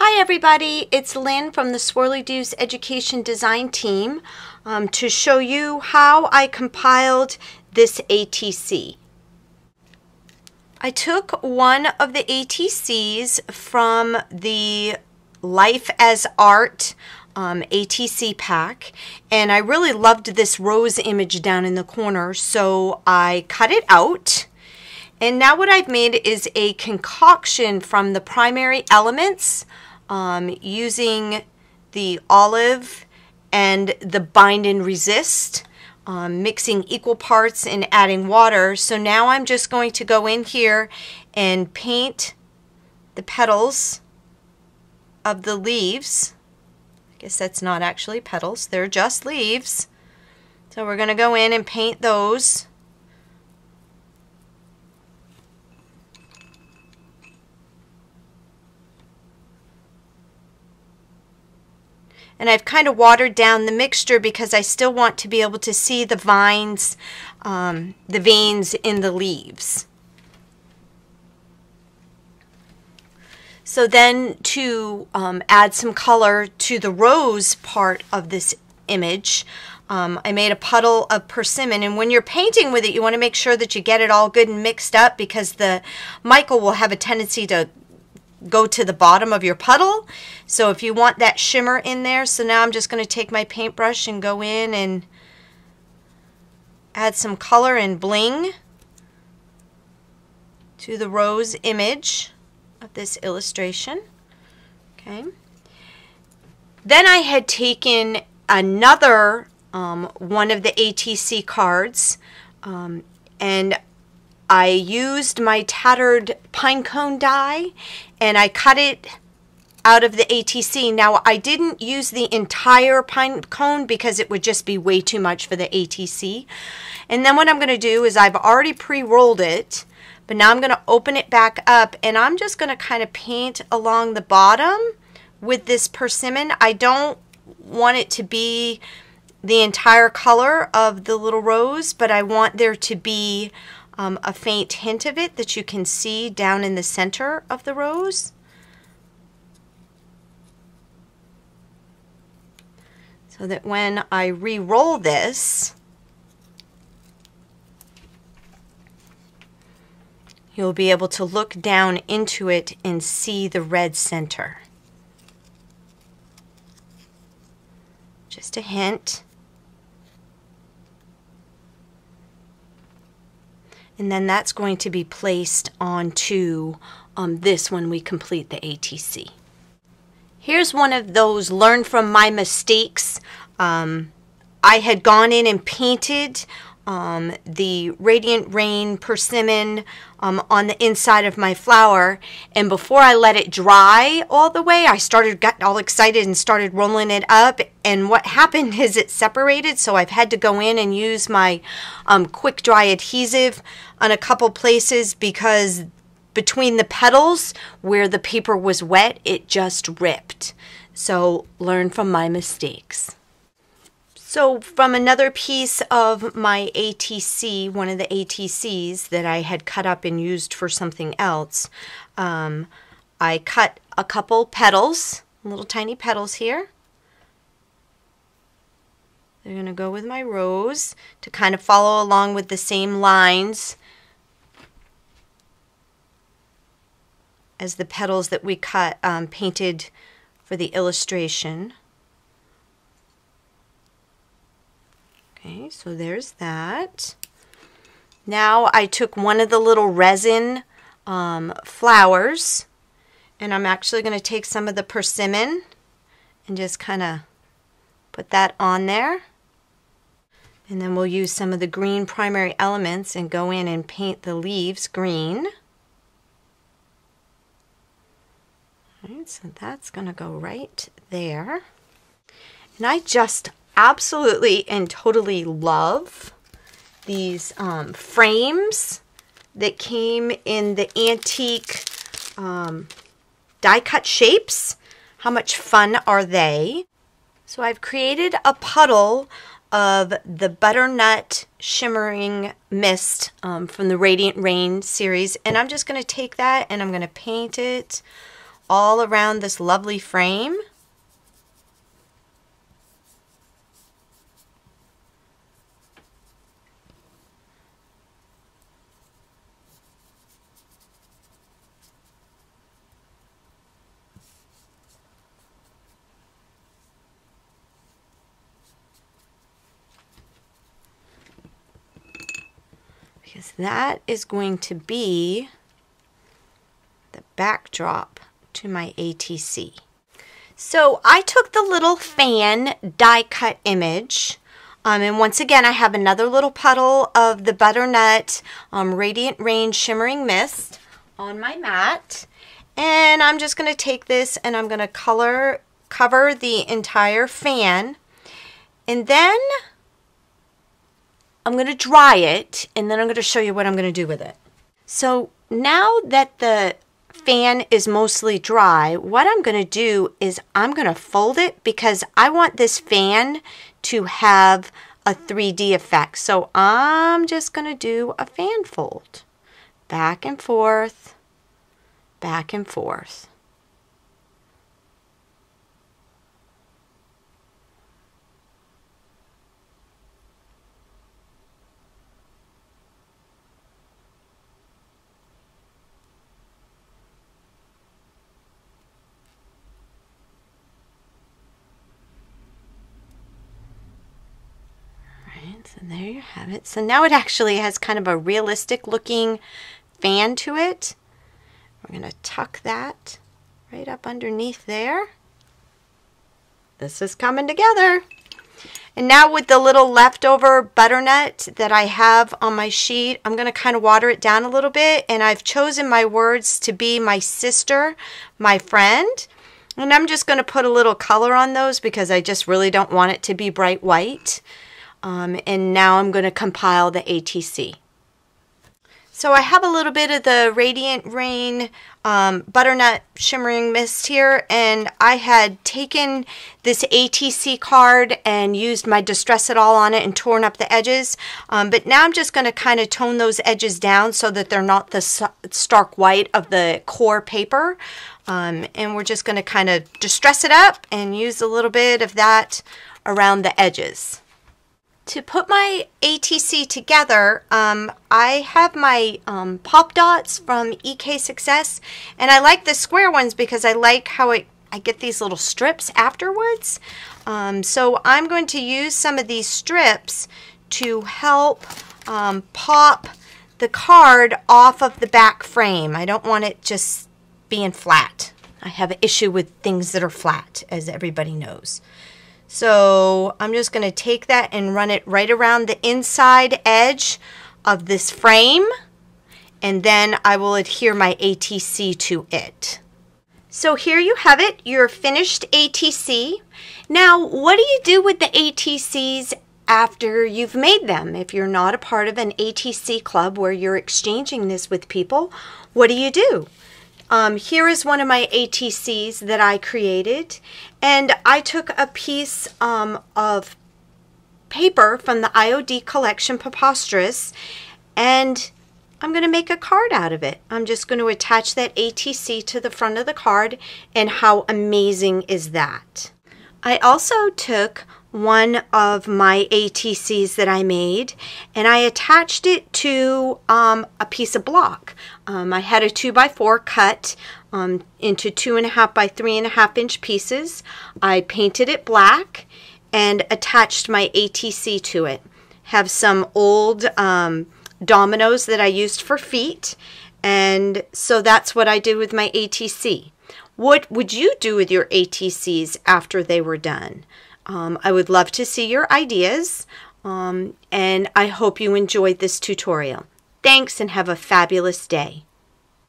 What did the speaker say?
Hi everybody, it's Lynn from the Swirlydoos Education Design Team to show you how I compiled this ATC. I took one of the ATCs from the Life as Art ATC pack, and I really loved this rose image down in the corner, so I cut it out. And now what I've made is a concoction from the primary elements using the olive and the bind and resist, mixing equal parts and adding water. So now I'm just going to go in here and paint the petals of the leaves. I guess that's not actually petals, they're just leaves. So we're going to go in and paint those. And I've kind of watered down the mixture because I still want to be able to see the vines, the veins in the leaves. So then to add some color to the rose part of this image, I made a puddle of persimmon. And when you're painting with it, you want to make sure that you get it all good and mixed up, because the mica will have a tendency to go to the bottom of your puddle. So if you want that shimmer in there, so now I'm just going to take my paintbrush and go in and add some color and bling to the rose image of this illustration. Okay. Then I had taken another one of the ATC cards and I used my tattered pine cone die and I cut it out of the ATC. Now I didn't use the entire pine cone because it would just be way too much for the ATC. And then what I'm going to do is I've already pre-rolled it, but now I'm going to open it back up and I'm just going to kind of paint along the bottom with this persimmon. I don't want it to be the entire color of the little rose, but I want there to be a faint hint of it that you can see down in the center of the rose. So that when I re-roll this, you'll be able to look down into it and see the red center. Just a hint. And then that's going to be placed onto this when we complete the ATC. Here's one of those learn from my mistakes. I had gone in and painted the Radiant Rain persimmon on the inside of my flower, and before I let it dry all the way, I got all excited and started rolling it up, and what happened is it separated, so I've had to go in and use my quick dry adhesive on a couple places, because between the petals where the paper was wet, it just ripped. So learn from my mistakes. So from another piece of my ATC, one of the ATCs that I had cut up and used for something else, I cut a couple petals, little tiny petals here. They're going to go with my rose to kind of follow along with the same lines as the petals that we cut, painted for the illustration. Okay, so there's that. Now I took one of the little resin flowers, and I'm actually going to take some of the persimmon and just kind of put that on there. And then we'll use some of the green primary elements and go in and paint the leaves green. All right, so that's going to go right there. And I just absolutely and totally love these frames that came in the antique die cut shapes. How much fun are they? So I've created a puddle of the butternut shimmering mist from the Radiant Rain series, and I'm just going to take that and I'm going to paint it all around this lovely frame. Because that is going to be the backdrop to my ATC. So I took the little fan die cut image, and once again I have another little puddle of the Butternut Radiant Rain Shimmering Mist on my mat, and I'm just going to take this and I'm going to cover the entire fan, and then I'm going to dry it, and then I'm going to show you what I'm going to do with it. So now that the fan is mostly dry, what I'm going to do is I'm going to fold it because I want this fan to have a 3D effect. So I'm just going to do a fan fold. Back and forth, back and forth. So there you have it. So now it actually has kind of a realistic looking fan to it. We're going to tuck that right up underneath there. This is coming together. And now with the little leftover butternut that I have on my sheet, I'm going to kind of water it down a little bit. And I've chosen my words to be my sister, my friend. And I'm just going to put a little color on those because I just really don't want it to be bright white. And now I'm going to compile the ATC. So I have a little bit of the Radiant Rain Butternut Shimmering Mist here, and I had taken this ATC card and used my Distress It All on it and torn up the edges. But now I'm just going to kind of tone those edges down so that they're not the stark white of the core paper. And we're just going to kind of distress it up and use a little bit of that around the edges. To put my ATC together, I have my pop dots from EK Success, and I like the square ones because I like how I get these little strips afterwards. So I'm going to use some of these strips to help pop the card off of the back frame. I don't want it just being flat. I have an issue with things that are flat, as everybody knows. So I'm just going to take that and run it right around the inside edge of this frame, and then I will adhere my ATC to it. So here you have it, your finished ATC. Now, what do you do with the ATCs after you've made them? If you're not a part of an ATC club where you're exchanging this with people, what do? Here is one of my ATCs that I created, and I took a piece of paper from the IOD collection Preposterous, and I'm going to make a card out of it. I'm just going to attach that ATC to the front of the card, and how amazing is that? I also took one of my ATCs that I made, and I attached it to a piece of block. I had a 2x4 cut into 2.5 by 3.5 inch pieces. I painted it black and attached my ATC to it. Have some old dominoes that I used for feet, and so that's what I did with my ATC. What would you do with your ATCs after they were done? I would love to see your ideas, and I hope you enjoyed this tutorial. Thanks, and have a fabulous day.